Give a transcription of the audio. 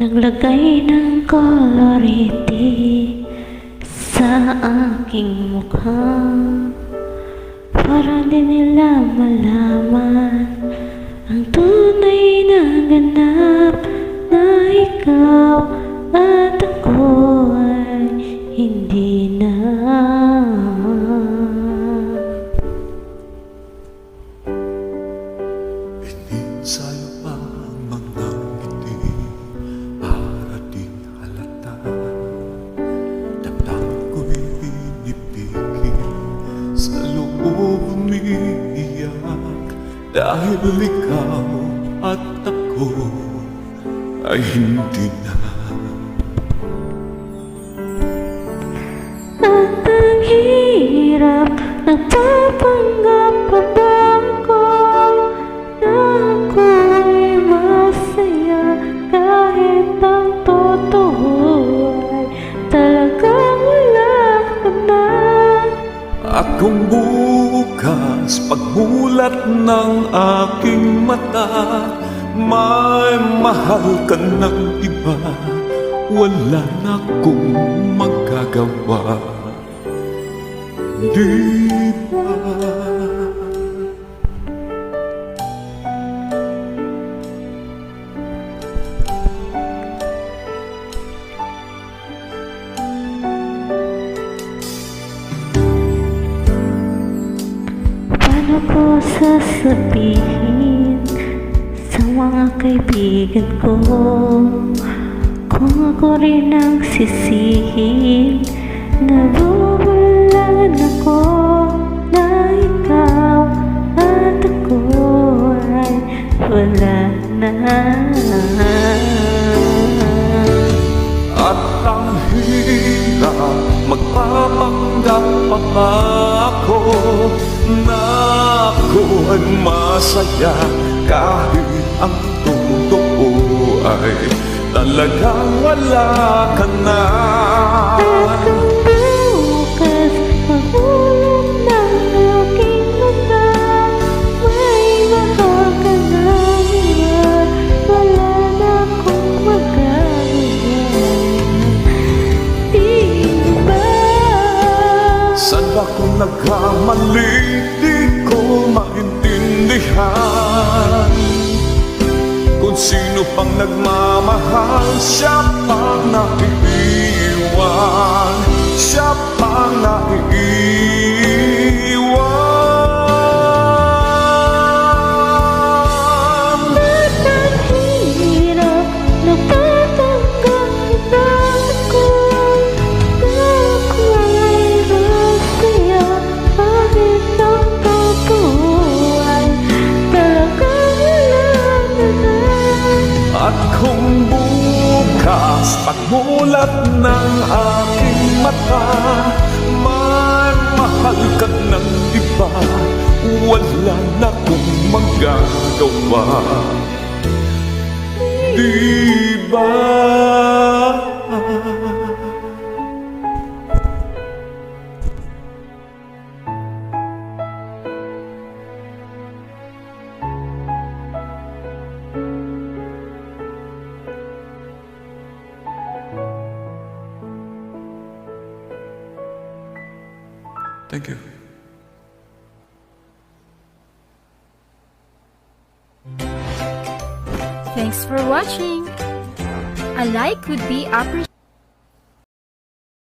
Naglagay ng kolorete sa aking mukha para di nila malaman ang tunay na ganap na ikaw at ako ay hindi na. Sa'yo pa ang mga ngiti para di halata. Damdamin ko'y pinipigil, sa loob umiiyak, dahil ikaw at ako ay hindi na. At ang hirap, nagpapanggap pa ba ako na ako'y masaya kahit ang totoo ay talagang wala ka na. At kung bukas pagmulat ng aking mata, may mahal ka ng iba, wala na akong magagawa. Di ba? Paano ko sasabihin sa mga kaibigan ko kung ako rin ang sisihin? Nabawalan ako na ikaw at ako ay wala na. At ang hirap magpapanggap pa ako na ako ay masaya kahit ang totoo ay talagang wala ka na. At kung bukas magulat ng aking mata, may mahal ka na niya, wala na akong magagawa. Di ba? Saan ba kung nagkamali, di ko maintindihan? Kung sino pang nagmamahal, siya pang naiiwan, siya pang naiiwan. At ang hirap, nagpapanggap na ako na ako ay masaya kahit ang totoo ay talagang wala na. At kung bukas pagmulat ng aking mata, may mahal ka ng iba, wala na akong magagawa. Di ba? Thank you. Thanks for watching. A like would be appreciated.